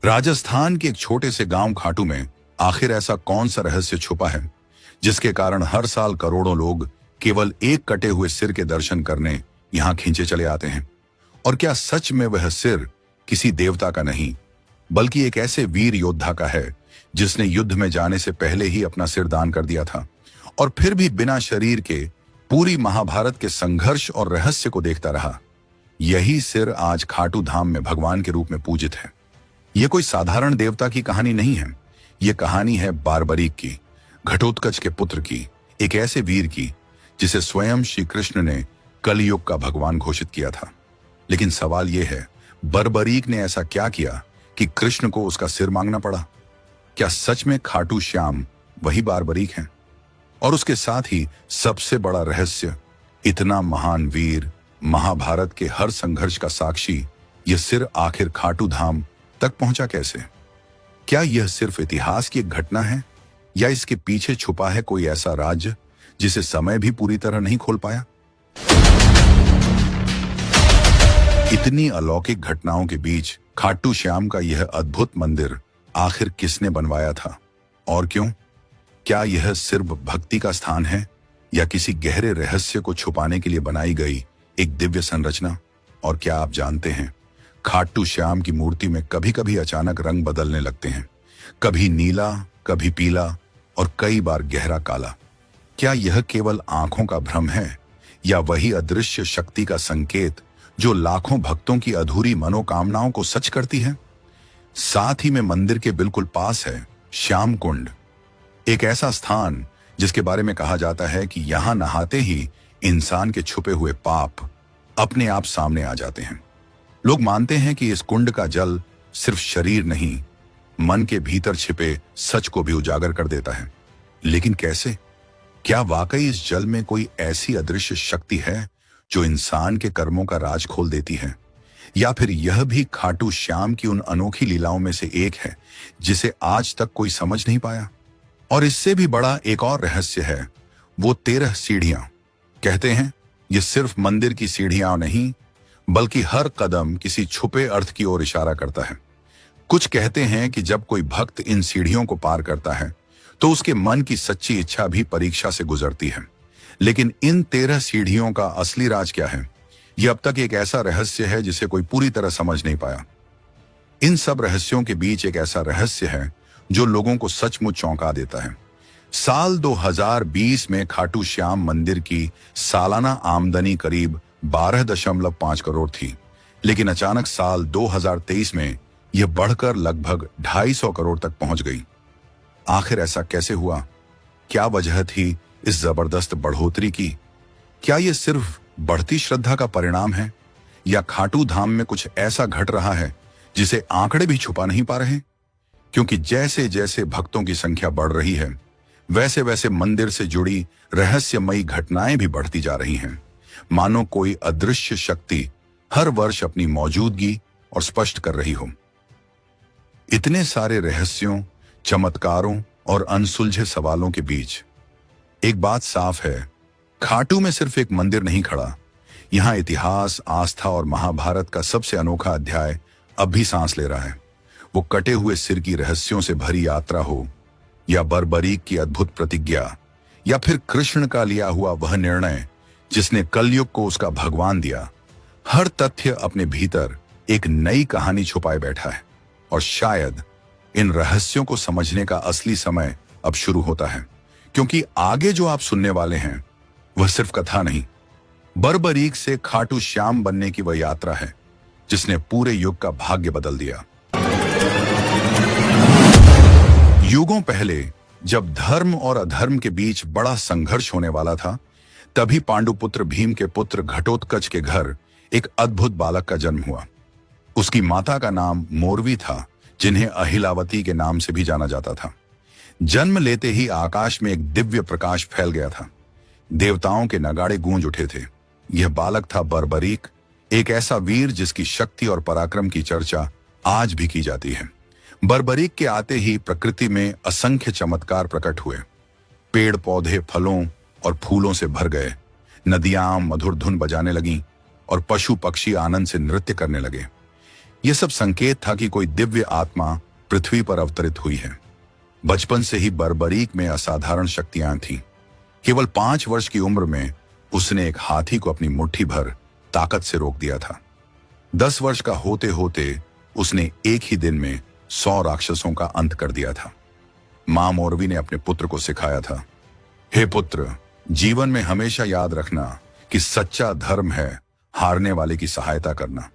राजस्थान के एक छोटे से गांव खाटू में आखिर ऐसा कौन सा रहस्य छुपा है जिसके कारण हर साल करोड़ों लोग केवल एक कटे हुए सिर के दर्शन करने यहां खींचे चले आते हैं? और क्या सच में वह सिर किसी देवता का नहीं बल्कि एक ऐसे वीर योद्धा का है जिसने युद्ध में जाने से पहले ही अपना सिर दान कर दिया था और फिर भी बिना शरीर के पूरी महाभारत के संघर्ष और रहस्य को देखता रहा? यही सिर आज खाटू धाम में भगवान के रूप में पूजित है। यह कोई साधारण देवता की कहानी नहीं है। यह कहानी है बारबरीक की, घटोत्कच के पुत्र की, एक ऐसे वीर की जिसे स्वयं श्री कृष्ण ने कलयुग का भगवान घोषित किया था। लेकिन सवाल यह है, बर्बरीक ने ऐसा क्या किया कि कृष्ण को उसका सिर मांगना पड़ा? क्या सच में खाटू श्याम वही बारबरीक हैं? और उसके साथ ही सबसे बड़ा रहस्य, इतना महान वीर, महाभारत के हर संघर्ष का साक्षी, यह सिर आखिर खाटू धाम तक पहुंचा कैसे? क्या यह सिर्फ इतिहास की एक घटना है या इसके पीछे छुपा है कोई ऐसा राज जिसे समय भी पूरी तरह नहीं खोल पाया? इतनी अलौकिक घटनाओं के बीच खाटू श्याम का यह अद्भुत मंदिर आखिर किसने बनवाया था और क्यों? क्या यह सिर्फ भक्ति का स्थान है या किसी गहरे रहस्य को छुपाने के लिए बनाई गई एक दिव्य संरचना? और क्या आप जानते हैं, खाटू श्याम की मूर्ति में कभी कभी अचानक रंग बदलने लगते हैं, कभी नीला, कभी पीला और कई बार गहरा काला। क्या यह केवल आंखों का भ्रम है या वही अदृश्य शक्ति का संकेत जो लाखों भक्तों की अधूरी मनोकामनाओं को सच करती है? साथ ही में मंदिर के बिल्कुल पास है श्याम कुंड, एक ऐसा स्थान जिसके बारे में कहा जाता है कि यहां नहाते ही इंसान के छुपे हुए पाप अपने आप सामने आ जाते हैं। लोग मानते हैं कि इस कुंड का जल सिर्फ शरीर नहीं, मन के भीतर छिपे सच को भी उजागर कर देता है। लेकिन कैसे? क्या वाकई इस जल में कोई ऐसी अदृश्य शक्ति है जो इंसान के कर्मों का राज खोल देती है? या फिर यह भी खाटू श्याम की उन अनोखी लीलाओं में से एक है जिसे आज तक कोई समझ नहीं पाया? और इससे भी बड़ा एक और रहस्य है, वो 13 सीढ़ियां। कहते हैं ये सिर्फ मंदिर की सीढ़ियां नहीं बल्कि हर कदम किसी छुपे अर्थ की ओर इशारा करता है। कुछ कहते हैं कि जब कोई भक्त इन सीढ़ियों को पार करता है तो उसके मन की सच्ची इच्छा भी परीक्षा से गुजरती है। लेकिन इन 13 सीढ़ियों का असली राज क्या है, यह अब तक एक ऐसा रहस्य है जिसे कोई पूरी तरह समझ नहीं पाया। इन सब रहस्यों के बीच एक ऐसा रहस्य है जो लोगों को सचमुच चौंका देता है। साल 2020 में खाटू श्याम मंदिर की सालाना आमदनी करीब 12.5 करोड़ थी, लेकिन अचानक साल 2023 में यह बढ़कर लगभग 250 करोड़ तक पहुंच गई। आखिर ऐसा कैसे हुआ? क्या वजह थी इस जबरदस्त बढ़ोतरी की? क्या यह सिर्फ बढ़ती श्रद्धा का परिणाम है या खाटू धाम में कुछ ऐसा घट रहा है जिसे आंकड़े भी छुपा नहीं पा रहे? क्योंकि जैसे जैसे भक्तों की संख्या बढ़ रही है वैसे वैसे मंदिर से जुड़ी रहस्यमयी घटनाएं भी बढ़ती जा रही हैं, मानो कोई अदृश्य शक्ति हर वर्ष अपनी मौजूदगी और स्पष्ट कर रही हो। इतने सारे रहस्यों, चमत्कारों और अनसुलझे सवालों के बीच एक बात साफ है, खाटू में सिर्फ एक मंदिर नहीं खड़ा। यहां इतिहास, आस्था और महाभारत का सबसे अनोखा अध्याय अब भी सांस ले रहा है। वो कटे हुए सिर की रहस्यों से भरी यात्रा हो या बर्बरीक की अद्भुत प्रतिज्ञा या फिर कृष्ण का लिया हुआ वह निर्णय जिसने कलयुग को उसका भगवान दिया, हर तथ्य अपने भीतर एक नई कहानी छुपाए बैठा है। और शायद इन रहस्यों को समझने का असली समय अब शुरू होता है, क्योंकि आगे जो आप सुनने वाले हैं वह सिर्फ कथा नहीं, बर्बरीक से खाटू श्याम बनने की वह यात्रा है जिसने पूरे युग का भाग्य बदल दिया। युगों पहले जब धर्म और अधर्म के बीच बड़ा संघर्ष होने वाला था, तभी पांडुपुत्र भीम के पुत्र घटोत्कच के घर एक अद्भुत बालक का जन्म हुआ। उसकी माता का नाम मोरवी था, जिन्हें अहिलावती के नाम से भी जाना जाता था। जन्म लेते ही आकाश में एक दिव्य प्रकाश फैल गया था। देवताओं के नगाड़े गूंज उठे थे। यह बालक था बर्बरीक, एक ऐसा वीर जिसकी शक्ति और पराक्रम की चर्चा आज भी की जाती है। बर्बरीक के आते ही प्रकृति में असंख्य चमत्कार प्रकट हुए। पेड़ पौधे फलों और फूलों से भर गए, नदियां मधुर धुन बजाने लगीं और पशु पक्षी आनंद से नृत्य करने लगे। यह सब संकेत था कि कोई दिव्य आत्मा पृथ्वी पर अवतरित हुई है। बचपन से ही बर्बरीक में असाधारण शक्तियां थीं। केवल 5 वर्ष की उम्र में उसने एक हाथी को अपनी मुट्ठी भर ताकत से रोक दिया था। 10 वर्ष का होते होते उसने एक ही दिन में 100 राक्षसों का अंत कर दिया था। मां मोरवी ने अपने पुत्र को सिखाया था, हे पुत्र, जीवन में हमेशा याद रखना कि सच्चा धर्म है हारने वाले की सहायता करना।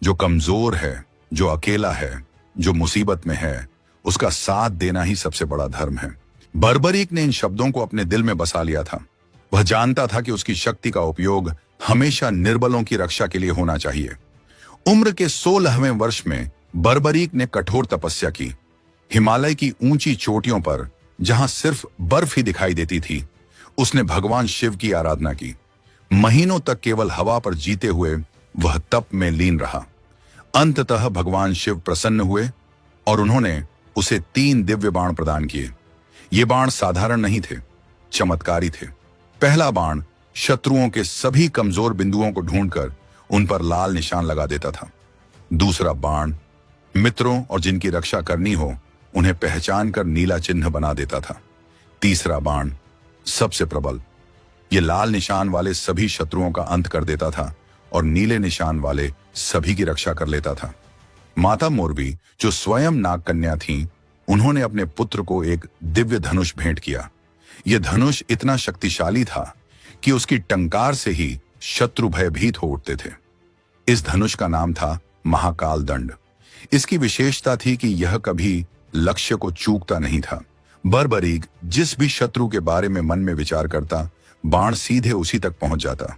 जो कमजोर है, जो अकेला है, जो मुसीबत में है, उसका साथ देना ही सबसे बड़ा धर्म है। बर्बरीक ने इन शब्दों को अपने दिल में बसा लिया था। वह जानता था कि उसकी शक्ति का उपयोग हमेशा निर्बलों की रक्षा के लिए होना चाहिए। उम्र के 16वें वर्ष में बर्बरीक ने कठोर तपस्या की। हिमालय की ऊंची चोटियों पर, जहां सिर्फ बर्फ ही दिखाई देती थी, उसने भगवान शिव की आराधना की। महीनों तक केवल हवा पर जीते हुए वह तप में लीन रहा। अंततः भगवान शिव प्रसन्न हुए और उन्होंने उसे 3 दिव्य बाण प्रदान किए। ये बाण साधारण नहीं थे, चमत्कारी थे। पहला बाण शत्रुओं के सभी कमजोर बिंदुओं को ढूंढकर उन पर लाल निशान लगा देता था। दूसरा बाण मित्रों और जिनकी रक्षा करनी हो उन्हें पहचान कर नीला चिन्ह बना देता था। तीसरा बाण सबसे प्रबल, ये लाल निशान वाले सभी शत्रुओं का अंत कर देता था और नीले निशान वाले सभी की रक्षा कर लेता था। माता मोरवी, जो स्वयं नागकन्या थीं, उन्होंने अपने पुत्र को एक दिव्य धनुष भेंट किया। यह धनुष इतना शक्तिशाली था कि उसकी टंकार से ही शत्रु भयभीत हो उठते थे। इस धनुष का नाम था महाकाल दंड। इसकी विशेषता थी कि यह कभी लक्ष्य को चूकता नहीं था। बर्बरीक जिस भी शत्रु के बारे में मन में विचार करता, बाण सीधे उसी तक पहुंच जाता,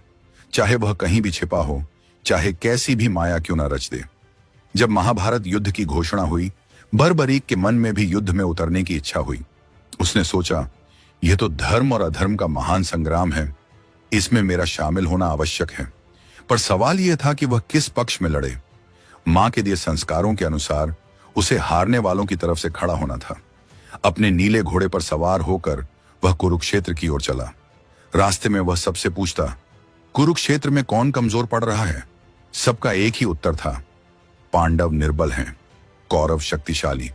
चाहे वह कहीं भी छिपा हो, चाहे कैसी भी माया क्यों न रच दे। जब महाभारत युद्ध की घोषणा हुई, बर्बरीक के मन में भी युद्ध में उतरने की इच्छा हुई। उसने सोचा, यह तो धर्म और अधर्म का महान संग्राम है, इसमें मेरा शामिल होना आवश्यक है। पर सवाल यह था कि वह किस पक्ष में लड़े। मां के दिए संस्कारों के अनुसार उसे हारने वालों की तरफ से खड़ा होना था। अपने नीले घोड़े पर सवार होकर वह कुरुक्षेत्र की ओर चला। रास्ते में वह सबसे पूछता, कुरुक्षेत्र में कौन कमजोर पड़ रहा है? सबका एक ही उत्तर था, पांडव निर्बल हैं, कौरव शक्तिशाली।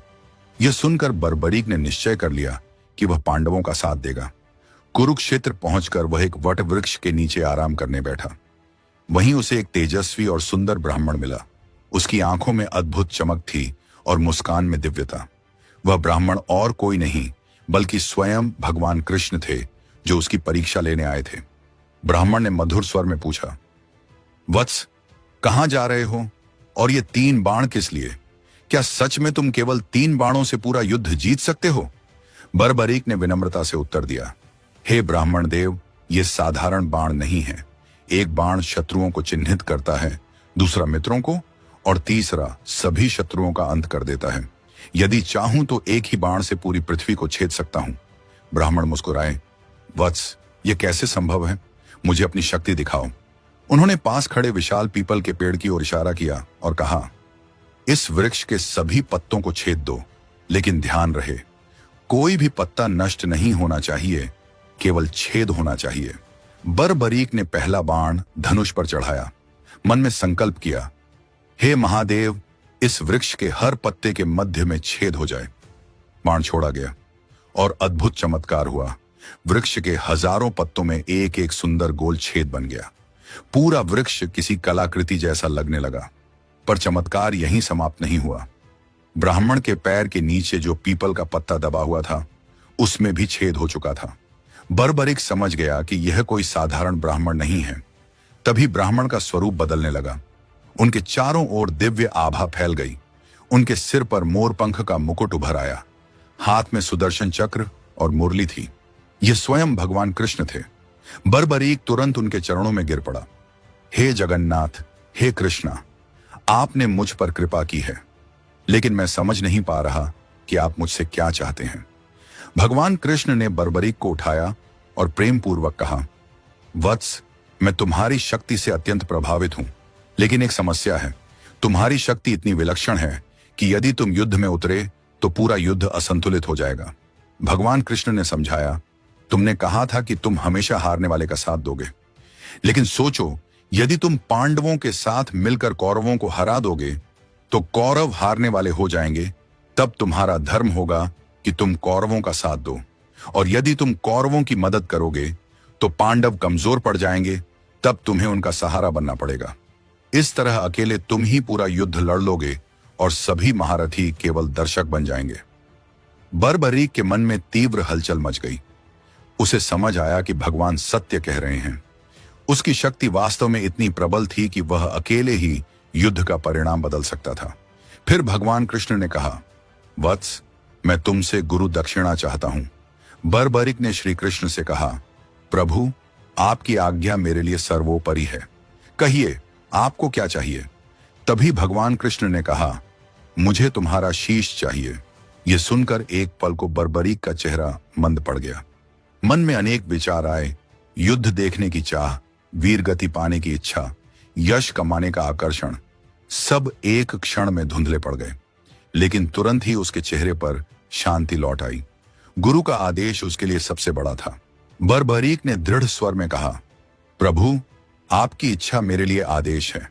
यह सुनकर बर्बरीक ने निश्चय कर लिया कि वह पांडवों का साथ देगा। कुरुक्षेत्र पहुंचकर वह एक वट वृक्ष के नीचे आराम करने बैठा। वहीं उसे एक तेजस्वी और सुंदर ब्राह्मण मिला। उसकी आंखों में अद्भुत चमक थी और मुस्कान में दिव्यता। वह ब्राह्मण और कोई नहीं बल्कि स्वयं भगवान कृष्ण थे, जो उसकी परीक्षा लेने आए थे। ब्राह्मण ने मधुर स्वर में पूछा, वत्स, कहां जा रहे हो और ये 3 बाण किस लिए? क्या सच में तुम केवल 3 बाणों से पूरा युद्ध जीत सकते हो? बर्बरीक ने विनम्रता से उत्तर दिया, हे ब्राह्मण देव, ये साधारण बाण नहीं है। एक बाण शत्रुओं को चिन्हित करता है, दूसरा मित्रों को, और तीसरा सभी शत्रुओं का अंत कर देता है। यदि चाहूं तो एक ही बाण से पूरी पृथ्वी को छेद सकता हूं। ब्राह्मण मुस्कुराए, वत्स, ये कैसे संभव है? मुझे अपनी शक्ति दिखाओ। उन्होंने पास खड़े विशाल पीपल के पेड़ की ओर इशारा किया और कहा, इस वृक्ष के सभी पत्तों को छेद दो, लेकिन ध्यान रहे, कोई भी पत्ता नष्ट नहीं होना चाहिए, केवल छेद होना चाहिए। बर्बरीक ने पहला बाण धनुष पर चढ़ाया। मन में संकल्प किया, हे महादेव, इस वृक्ष के हर पत्ते के मध्य में छेद हो जाए। बाण छोड़ा गया और अद्भुत चमत्कार हुआ। वृक्ष के हजारों पत्तों में एक एक सुंदर गोल छेद बन गया। पूरा वृक्ष किसी कलाकृति जैसा लगने लगा। पर चमत्कार यहीं समाप्त नहीं हुआ। ब्राह्मण के पैर के नीचे जो पीपल का पत्ता दबा हुआ था, उसमें भी छेद हो चुका था। बर्बरीक समझ गया कि यह कोई साधारण ब्राह्मण नहीं है। तभी ब्राह्मण का स्वरूप बदलने लगा। उनके चारों ओर दिव्य आभा फैल गई। उनके सिर पर मोर पंख का मुकुट उभर आया। हाथ में सुदर्शन चक्र और मुरली थी। ये स्वयं भगवान कृष्ण थे। बर्बरीक तुरंत उनके चरणों में गिर पड़ा। हे जगन्नाथ, हे कृष्णा, आपने मुझ पर कृपा की है, लेकिन मैं समझ नहीं पा रहा कि आप मुझसे क्या चाहते हैं। भगवान कृष्ण ने बर्बरीक को उठाया और प्रेम पूर्वक कहा, वत्स, मैं तुम्हारी शक्ति से अत्यंत प्रभावित हूं, लेकिन एक समस्या है। तुम्हारी शक्ति इतनी विलक्षण है कि यदि तुम युद्ध में उतरे तो पूरा युद्ध असंतुलित हो जाएगा। भगवान कृष्ण ने समझाया, तुमने कहा था कि तुम हमेशा हारने वाले का साथ दोगे, लेकिन सोचो, यदि तुम पांडवों के साथ मिलकर कौरवों को हरा दोगे तो कौरव हारने वाले हो जाएंगे, तब तुम्हारा धर्म होगा कि तुम कौरवों का साथ दो, और यदि तुम कौरवों की मदद करोगे तो पांडव कमजोर पड़ जाएंगे, तब तुम्हें उनका सहारा बनना पड़ेगा। इस तरह अकेले तुम ही पूरा युद्ध लड़ लोगे और सभी महारथी केवल दर्शक बन जाएंगे। बर्बरीक के मन में तीव्र हलचल मच गई। उसे समझ आया कि भगवान सत्य कह रहे हैं। उसकी शक्ति वास्तव में इतनी प्रबल थी कि वह अकेले ही युद्ध का परिणाम बदल सकता था। फिर भगवान कृष्ण ने कहा, वत्स, मैं तुमसे गुरु दक्षिणा चाहता हूं। बर्बरीक ने श्री कृष्ण से कहा, प्रभु, आपकी आज्ञा मेरे लिए सर्वोपरि है, कहिए आपको क्या चाहिए। तभी भगवान कृष्ण ने कहा, मुझे तुम्हारा शीश चाहिए। यह सुनकर एक पल को बर्बरीक का चेहरा मंद पड़ गया। मन में अनेक विचार आए। युद्ध देखने की चाह, वीर गति पाने की इच्छा, यश कमाने का आकर्षण, सब एक क्षण में धुंधले पड़ गए। लेकिन तुरंत ही उसके चेहरे पर शांति लौट आई। गुरु का आदेश उसके लिए सबसे बड़ा था। बर्बरीक ने दृढ़ स्वर में कहा, प्रभु, आपकी इच्छा मेरे लिए आदेश है।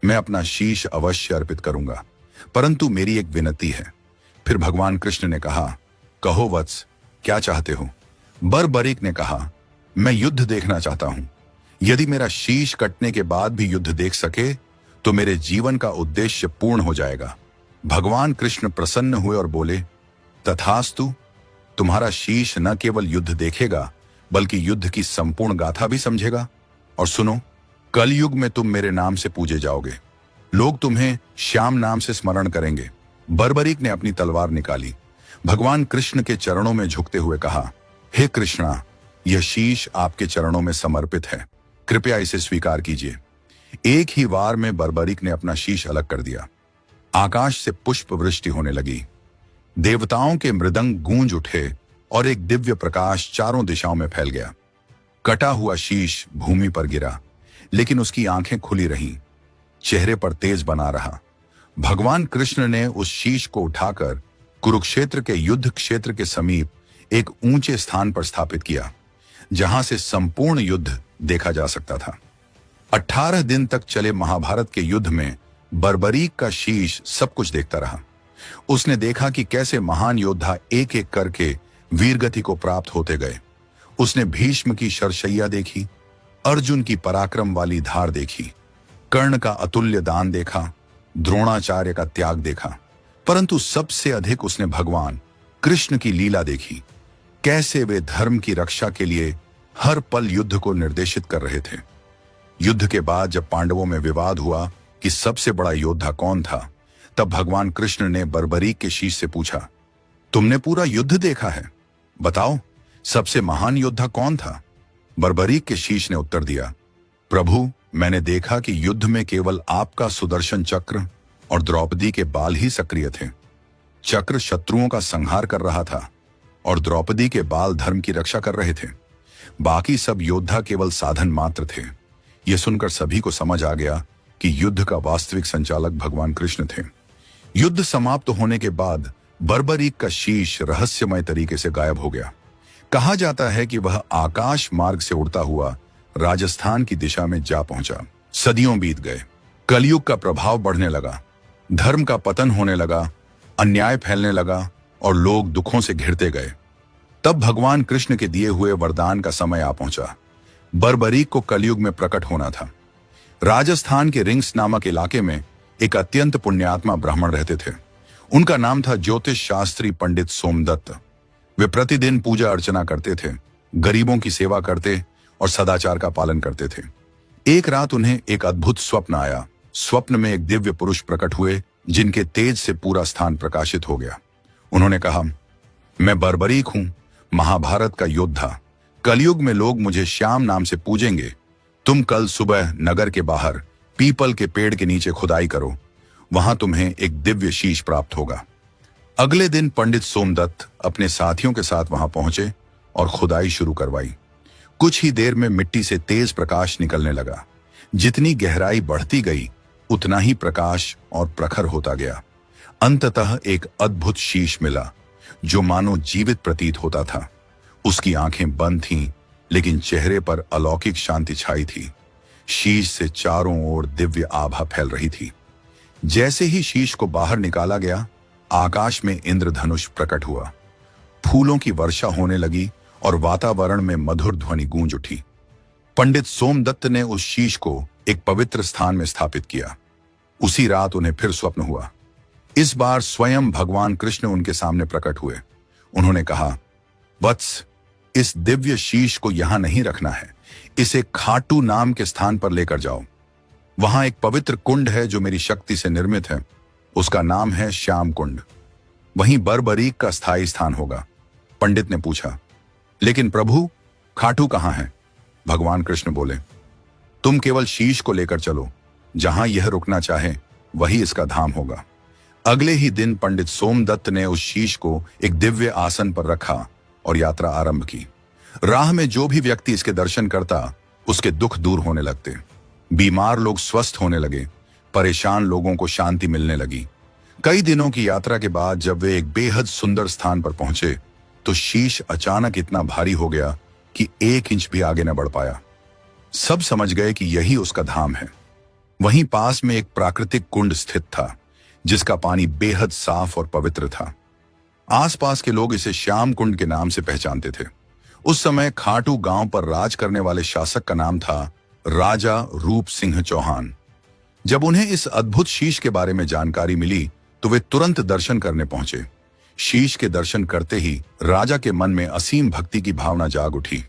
मैं अपना शीश अवश्य अर्पित करूंगा, परंतु मेरी एक विनती है। फिर भगवान कृष्ण ने कहा, कहो वत्स, क्या चाहते हो। बर्बरीक ने कहा, मैं युद्ध देखना चाहता हूं। यदि मेरा शीश कटने के बाद भी युद्ध देख सके तो मेरे जीवन का उद्देश्य पूर्ण हो जाएगा। भगवान कृष्ण प्रसन्न हुए और बोले, तथास्तु, तुम्हारा शीश न केवल युद्ध देखेगा बल्कि युद्ध की संपूर्ण गाथा भी समझेगा। और सुनो, कलयुग में तुम मेरे नाम से पूजे जाओगे। लोग तुम्हें श्याम नाम से स्मरण करेंगे। बर्बरीक ने अपनी तलवार निकाली। भगवान कृष्ण के चरणों में झुकते हुए कहा, हे कृष्णा, यह शीश आपके चरणों में समर्पित है, कृपया इसे स्वीकार कीजिए। एक ही वार में बर्बरीक ने अपना शीश अलग कर दिया। आकाश से पुष्प वृष्टि होने लगी। देवताओं के मृदंग गूंज उठे और एक दिव्य प्रकाश चारों दिशाओं में फैल गया। कटा हुआ शीश भूमि पर गिरा, लेकिन उसकी आंखें खुली रहीं, चेहरे पर तेज बना रहा। भगवान कृष्ण ने उस शीश को उठाकर कुरुक्षेत्र के युद्ध क्षेत्र के समीप एक ऊंचे स्थान पर स्थापित किया, जहां से संपूर्ण युद्ध देखा जा सकता था। 18 दिन तक चले महाभारत के युद्ध में बर्बरीक का शीश सब कुछ देखता रहा। उसने देखा कि कैसे महान योद्धा एक एक करके वीरगति को प्राप्त होते गए। उसने भीष्म की शरशैया देखी, अर्जुन की पराक्रम वाली धार देखी, कर्ण का अतुल्य दान देखा, द्रोणाचार्य का त्याग देखा, परंतु सबसे अधिक उसने भगवान कृष्ण की लीला देखी। कैसे वे धर्म की रक्षा के लिए हर पल युद्ध को निर्देशित कर रहे थे। युद्ध के बाद जब पांडवों में विवाद हुआ कि सबसे बड़ा योद्धा कौन था, तब भगवान कृष्ण ने बर्बरीक के शीश से पूछा, तुमने पूरा युद्ध देखा है, बताओ सबसे महान योद्धा कौन था। बर्बरीक के शीश ने उत्तर दिया, प्रभु, मैंने देखा कि युद्ध में केवल आपका सुदर्शन चक्र और द्रौपदी के बाल ही सक्रिय थे। चक्र शत्रुओं का संहार कर रहा था और द्रौपदी के बाल धर्म की रक्षा कर रहे थे। बाकी सब योद्धा केवल साधन मात्र थे। यह सुनकर सभी को समझ आ गया कि युद्ध का वास्तविक संचालक भगवान कृष्ण थे। युद्ध समाप्त होने के बाद बर्बरीक का शीश रहस्यमय तरीके से गायब हो गया। कहा जाता है कि वह आकाश मार्ग से उड़ता हुआ राजस्थान की दिशा में जा पहुंचा। सदियों बीत गए, कलयुग का प्रभाव बढ़ने लगा, धर्म का पतन होने लगा, अन्याय फैलने लगा और लोग दुखों से घिरते गए। तब भगवान कृष्ण के दिए हुए वरदान का समय आ पहुंचा। बर्बरीक को कलयुग में प्रकट होना था। राजस्थान के रिंग्स नामक इलाके में एक अत्यंत पुण्यात्मा ब्राह्मण रहते थे। उनका नाम था ज्योतिष शास्त्री पंडित सोमदत्त। वे प्रतिदिन पूजा अर्चना करते थे, गरीबों की सेवा करते और सदाचार का पालन करते थे। एक रात उन्हें एक अद्भुत स्वप्न आया। स्वप्न में एक दिव्य पुरुष प्रकट हुए, जिनके तेज से पूरा स्थान प्रकाशित हो गया। उन्होंने कहा, मैं बर्बरीक हूं, महाभारत का योद्धा। कलयुग में लोग मुझे श्याम नाम से पूजेंगे। तुम कल सुबह नगर के बाहर पीपल के पेड़ के नीचे खुदाई करो, वहां तुम्हें एक दिव्य शीश प्राप्त होगा। अगले दिन पंडित सोमदत्त अपने साथियों के साथ वहां पहुंचे और खुदाई शुरू करवाई। कुछ ही देर में मिट्टी से तेज प्रकाश निकलने लगा। जितनी गहराई बढ़ती गई, उतना ही प्रकाश और प्रखर होता गया। अंततः एक अद्भुत शीश मिला, जो मानो जीवित प्रतीत होता था। उसकी आंखें बंद थीं, लेकिन चेहरे पर अलौकिक शांति छाई थी। शीश से चारों ओर दिव्य आभा फैल रही थी। जैसे ही शीश को बाहर निकाला गया, आकाश में इंद्रधनुष प्रकट हुआ, फूलों की वर्षा होने लगी और वातावरण में मधुर ध्वनि गूंज उठी। पंडित सोमदत्त ने उस शीश को एक पवित्र स्थान में स्थापित किया। उसी रात उन्हें फिर स्वप्न हुआ। इस बार स्वयं भगवान कृष्ण उनके सामने प्रकट हुए। उन्होंने कहा, वत्स, इस दिव्य शीश को यहां नहीं रखना है, इसे खाटू नाम के स्थान पर लेकर जाओ। वहां एक पवित्र कुंड है जो मेरी शक्ति से निर्मित है, उसका नाम है श्याम कुंड। वहीं बरबरीक का स्थायी स्थान होगा। पंडित ने पूछा, लेकिन प्रभु, खाटू कहां है? भगवान कृष्ण बोले, तुम केवल शीश को लेकर चलो, जहां यह रुकना चाहे वही इसका धाम होगा। अगले ही दिन पंडित सोमदत्त ने उस शीश को एक दिव्य आसन पर रखा और यात्रा आरंभ की। राह में जो भी व्यक्ति इसके दर्शन करता, उसके दुख दूर होने लगते, बीमार लोग स्वस्थ होने लगे, परेशान लोगों को शांति मिलने लगी। कई दिनों की यात्रा के बाद जब वे एक बेहद सुंदर स्थान पर पहुंचे, तो शीश अचानक इतना भारी हो गया कि 1 इंच भी आगे न बढ़ पाया। सब समझ गए कि यही उसका धाम है। वहीं पास में एक प्राकृतिक कुंड स्थित था, जिसका पानी बेहद साफ और पवित्र था। आसपास के लोग इसे श्याम कुंड के नाम से पहचानते थे। उस समय खाटू गांव पर राज करने वाले शासक का नाम था राजा रूप सिंह चौहान। जब उन्हें इस अद्भुत शीश के बारे में जानकारी मिली, तो वे तुरंत दर्शन करने पहुंचे। शीश के दर्शन करते ही राजा के मन में असीम भक्ति की भावना जाग उठी।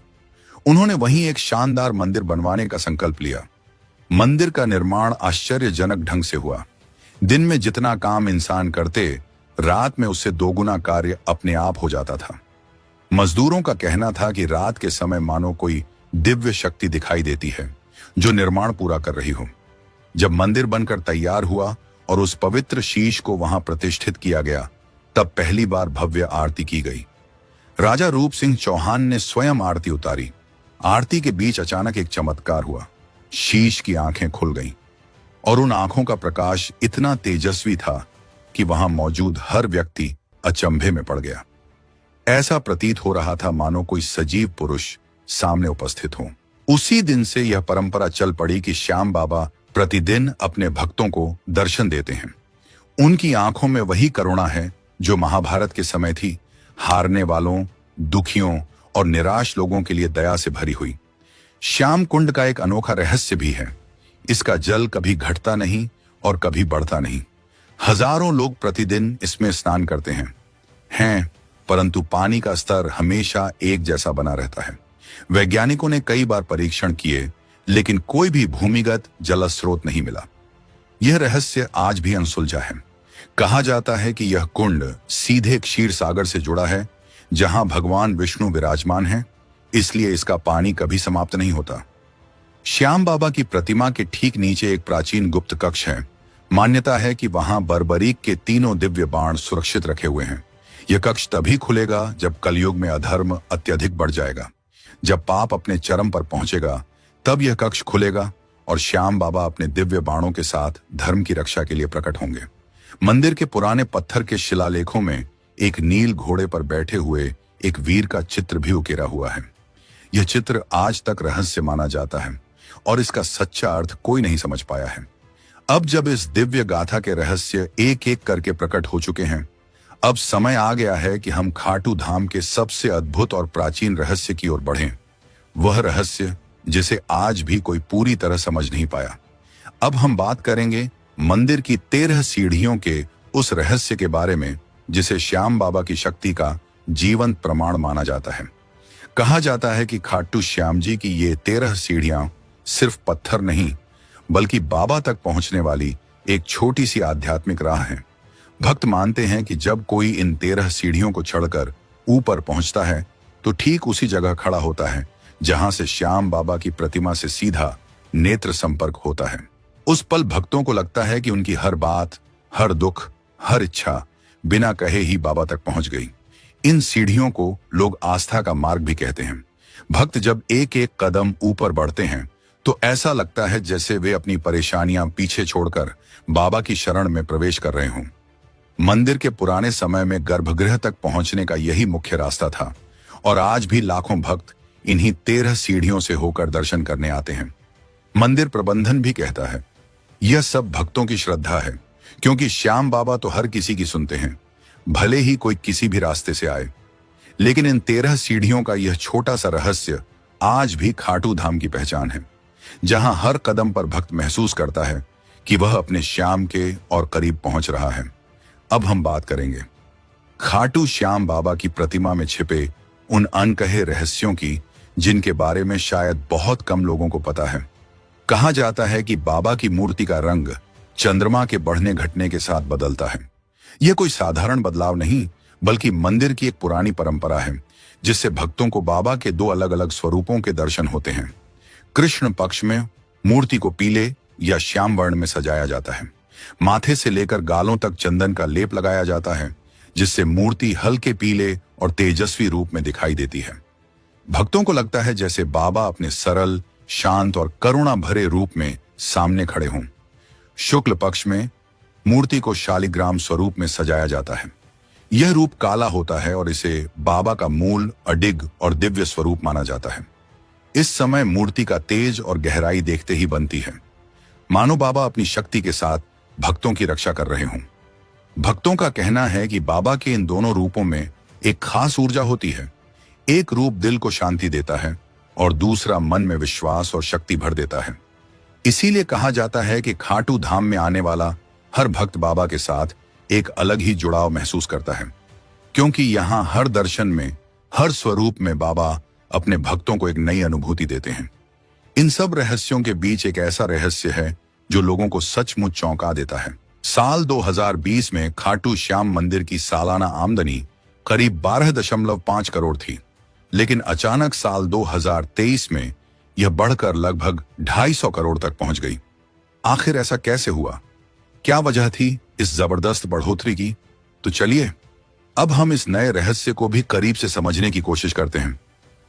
उन्होंने वहीं एक शानदार मंदिर बनवाने का संकल्प लिया। मंदिर का निर्माण आश्चर्यजनक ढंग से हुआ। दिन में जितना काम इंसान करते, रात में उससे दोगुना कार्य अपने आप हो जाता था। मजदूरों का कहना था कि रात के समय मानो कोई दिव्य शक्ति दिखाई देती है जो निर्माण पूरा कर रही हो। जब मंदिर बनकर तैयार हुआ और उस पवित्र शीश को वहां प्रतिष्ठित किया गया, तब पहली बार भव्य आरती की गई। राजा रूप सिंह चौहान ने स्वयं आरती उतारी। आरती के बीच अचानक एक चमत्कार हुआ। शीश की आंखें खुल गईं और उन आंखों का प्रकाश इतना तेजस्वी था कि वहां मौजूद हर व्यक्ति अचंभे में पड़ गया। ऐसा प्रतीत हो रहा था मानो कोई सजीव पुरुष सामने उपस्थित हो। उसी दिन से यह परंपरा चल पड़ी कि श्याम बाबा प्रतिदिन अपने भक्तों को दर्शन देते हैं। उनकी आंखों में वही करुणा है जो महाभारत के समय थी, हारने वालों, दुखियों और निराश लोगों के लिए दया से भरी हुई। श्याम कुंड का एक अनोखा रहस्य भी है। इसका जल कभी घटता नहीं और कभी बढ़ता नहीं। हजारों लोग प्रतिदिन इसमें स्नान करते हैं, परंतु पानी का स्तर हमेशा एक जैसा बना रहता है। वैज्ञानिकों ने कई बार परीक्षण किए, लेकिन कोई भी भूमिगत जल स्रोत नहीं मिला। यह रहस्य आज भी अनसुलझा है। कहा जाता है कि यह कुंड सीधे क्षीर सागर से जुड़ा है, जहां भगवान विष्णु विराजमान हैं, इसलिए इसका पानी कभी समाप्त नहीं होता। श्याम बाबा की प्रतिमा के ठीक नीचे एक प्राचीन गुप्त कक्ष है। मान्यता है कि वहां बरबरीक के 3 दिव्य बाण सुरक्षित रखे हुए हैं। यह कक्ष तभी खुलेगा जब कलयुग में अधर्म अत्यधिक बढ़ जाएगा। जब पाप अपने चरम पर पहुंचेगा, तब यह कक्ष खुलेगा और श्याम बाबा अपने दिव्य बाणों के साथ धर्म की रक्षा के लिए प्रकट होंगे। मंदिर के पुराने पत्थर के शिलालेखों में एक नील घोड़े पर बैठे हुए एक वीर का चित्र भी उकेरा हुआ है। यह चित्र आज तक रहस्य माना जाता है और इसका सच्चा अर्थ कोई नहीं समझ पाया है। अब जब इस दिव्य गाथा के रहस्य एक एक करके प्रकट हो चुके हैं, अब समय आ गया है कि हम खाटू धाम के सबसे अद्भुत और प्राचीन रहस्य की ओर बढ़ें। वह रहस्य जिसे आज भी कोई पूरी तरह समझ नहीं पाया। अब हम बात करेंगे मंदिर की 13 सीढ़ियों के उस रहस्य के बारे में, जिसे श्याम बाबा की शक्ति का जीवंत प्रमाण माना जाता है। कहा जाता है कि खाटू श्याम जी की ये 13 सीढ़ियां सिर्फ पत्थर नहीं, बल्कि बाबा तक पहुंचने वाली एक छोटी सी आध्यात्मिक राह है। भक्त मानते हैं कि जब कोई इन 13 सीढ़ियों को चढ़कर ऊपर पहुंचता है, तो ठीक उसी जगह खड़ा होता है जहां से श्याम बाबा की प्रतिमा से सीधा नेत्र संपर्क होता है। उस पल भक्तों को लगता है कि उनकी हर बात, हर दुख, हर इच्छा बिना कहे ही बाबा तक पहुंच गई। इन सीढ़ियों को लोग आस्था का मार्ग भी कहते हैं। भक्त जब एक एक कदम ऊपर बढ़ते हैं, तो ऐसा लगता है जैसे वे अपनी परेशानियां पीछे छोड़कर बाबा की शरण में प्रवेश कर रहे हों। मंदिर के पुराने समय में गर्भगृह तक पहुंचने का यही मुख्य रास्ता था और आज भी लाखों भक्त इन्हीं 13 सीढ़ियों से होकर दर्शन करने आते हैं। मंदिर प्रबंधन भी कहता है, यह सब भक्तों की श्रद्धा है, क्योंकि श्याम बाबा तो हर किसी की सुनते हैं, भले ही कोई किसी भी रास्ते से आए। लेकिन इन 13 सीढ़ियों का यह छोटा सा रहस्य आज भी खाटू धाम की पहचान है, जहां हर कदम पर भक्त महसूस करता है कि वह अपने श्याम के और करीब पहुंच रहा है। अब हम बात करेंगे खाटू श्याम बाबा की प्रतिमा में छिपे उन अनकहे रहस्यों की, जिनके बारे में शायद बहुत कम लोगों को पता है। कहा जाता है कि बाबा की मूर्ति का रंग चंद्रमा के बढ़ने घटने के साथ बदलता है। यह कोई साधारण बदलाव नहीं, बल्कि मंदिर की एक पुरानी परंपरा है, जिससे भक्तों को बाबा के 2 अलग अलग स्वरूपों के दर्शन होते हैं। कृष्ण पक्ष में मूर्ति को पीले या श्याम वर्ण में सजाया जाता है। माथे से लेकर गालों तक चंदन का लेप लगाया जाता है, जिससे मूर्ति हल्के पीले और तेजस्वी रूप में दिखाई देती है। भक्तों को लगता है जैसे बाबा अपने सरल, शांत और करुणा भरे रूप में सामने खड़े हों। शुक्ल पक्ष में मूर्ति को शालिग्राम स्वरूप में सजाया जाता है। यह रूप काला होता है और इसे बाबा का मूल, अडिग और दिव्य स्वरूप माना जाता है। इस समय मूर्ति का तेज और गहराई देखते ही बनती है, मानो बाबा अपनी शक्ति के साथ भक्तों की रक्षा कर रहे हों। भक्तों का कहना है कि बाबा के इन दोनों रूपों में एक खास ऊर्जा होती है। एक रूप दिल को शांति देता है और दूसरा मन में विश्वास और शक्ति भर देता है। इसीलिए कहा जाता है कि खाटू धाम में आने वाला हर भक्त बाबा के साथ एक अलग ही जुड़ाव महसूस करता है, क्योंकि यहाँ हर दर्शन में, हर स्वरूप में बाबा अपने भक्तों को एक नई अनुभूति देते हैं। इन सब रहस्यों के बीच एक ऐसा रहस्य है जो लोगों को सचमुच चौंका देता है। साल 2020 में खाटू श्याम मंदिर की सालाना आमदनी करीब 12.5 करोड़ थी, लेकिन अचानक साल 2023 में यह बढ़कर लगभग 250 करोड़ तक पहुंच गई। आखिर ऐसा कैसे हुआ? क्या वजह थी इस जबरदस्त बढ़ोतरी की? तो चलिए अब हम इस नए रहस्य को भी करीब से समझने की कोशिश करते हैं।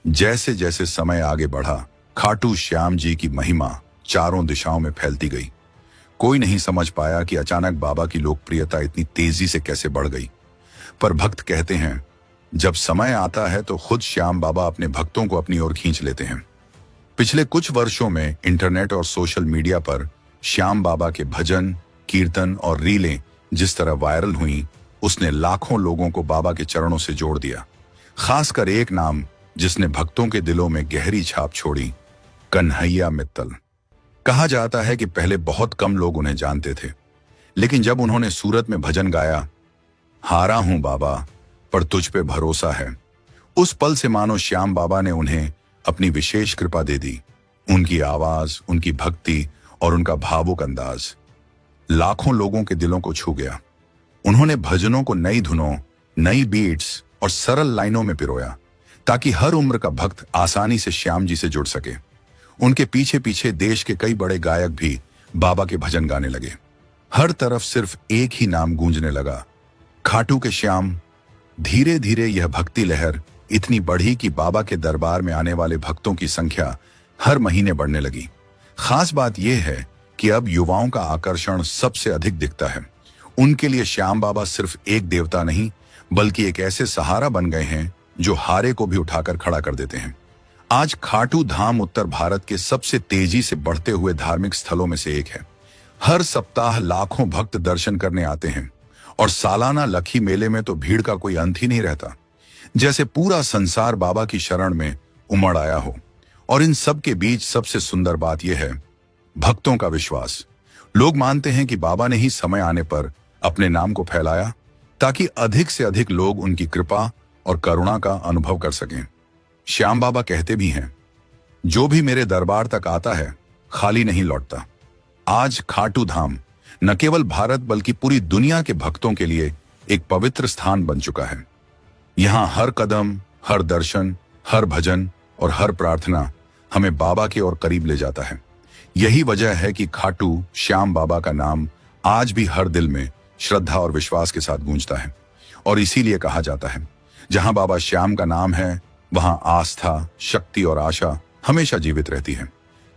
जैसे जैसे समय आगे बढ़ा, खाटू श्याम जी की महिमा चारों दिशाओं में फैलती गई। कोई नहीं समझ पाया कि अचानक बाबा की लोकप्रियता इतनी तेजी से कैसे बढ़ गई। पर भक्त कहते हैं, जब समय आता है तो खुद श्याम बाबा अपने भक्तों को अपनी ओर खींच लेते हैं। पिछले कुछ वर्षों में इंटरनेट और सोशल मीडिया पर श्याम बाबा के भजन, कीर्तन और रीलें जिस तरह वायरल हुई, उसने लाखों लोगों को बाबा के चरणों से जोड़ दिया। खासकर एक नाम जिसने भक्तों के दिलों में गहरी छाप छोड़ी, कन्हैया मित्तल। कहा जाता है कि पहले बहुत कम लोग उन्हें जानते थे, लेकिन जब उन्होंने सूरत में भजन गाया, हारा हूं बाबा पर तुझ पे भरोसा है, उस पल से मानो श्याम बाबा ने उन्हें अपनी विशेष कृपा दे दी। उनकी आवाज, उनकी भक्ति और उनका भावुक अंदाज लाखों लोगों के दिलों को छू गया। उन्होंने भजनों को नई धुनों, नई बीट्स और सरल लाइनों में पिरोया, ताकि हर उम्र का भक्त आसानी से श्याम जी से जुड़ सके। उनके पीछे पीछे देश के कई बड़े गायक भी बाबा के भजन गाने लगे। हर तरफ सिर्फ एक ही नाम गूंजने लगा, खाटू के श्याम। धीरे धीरे यह भक्ति लहर इतनी बढ़ी कि बाबा के दरबार में आने वाले भक्तों की संख्या हर महीने बढ़ने लगी। खास बात यह है कि अब युवाओं का आकर्षण सबसे अधिक दिखता है। उनके लिए श्याम बाबा सिर्फ एक देवता नहीं, बल्कि एक ऐसे सहारा बन गए हैं जो हारे को भी उठाकर खड़ा कर देते हैं। आज खाटू धाम उत्तर भारत के सबसे तेजी से बढ़ते हुए धार्मिक स्थलों में से एक है। हर सप्ताह लाखों भक्त दर्शन करने आते हैं और सालाना लखी मेले में तो भीड़ का कोई अंत ही नहीं रहता, जैसे पूरा संसार बाबा की शरण में उमड़ आया हो। और इन सब के बीच सबसे सुंदर बात यह है, भक्तों का विश्वास। लोग मानते हैं कि बाबा ने ही समय आने पर अपने नाम को फैलाया, ताकि अधिक से अधिक लोग उनकी कृपा और करुणा का अनुभव कर सकें। श्याम बाबा कहते भी हैं, जो भी मेरे दरबार तक आता है खाली नहीं लौटता। आज खाटू धाम न केवल भारत बल्कि पूरी दुनिया के भक्तों के लिए एक पवित्र स्थान बन चुका है। यहाँ हर कदम, हर दर्शन, हर भजन और हर प्रार्थना हमें बाबा के और करीब ले जाता है। यही वजह है कि खाटू श्याम बाबा का नाम आज भी हर दिल में श्रद्धा और विश्वास के साथ गूंजता है। और इसीलिए कहा जाता है, जहां बाबा श्याम का नाम है, वहां आस्था, शक्ति और आशा हमेशा जीवित रहती है।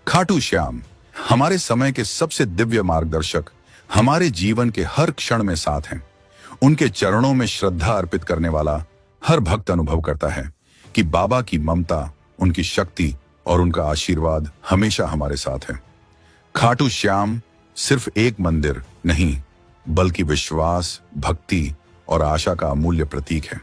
खाटू श्याम हमारे समय के सबसे दिव्य मार्गदर्शक हमारे जीवन के हर क्षण में साथ हैं। उनके चरणों में श्रद्धा अर्पित करने वाला हर भक्त अनुभव करता है कि बाबा की ममता, उनकी शक्ति और उनका आशीर्वाद हमेशा हमारे साथ है। खाटू श्याम सिर्फ एक मंदिर नहीं, बल्कि विश्वास, भक्ति और आशा का अमूल्य प्रतीक है।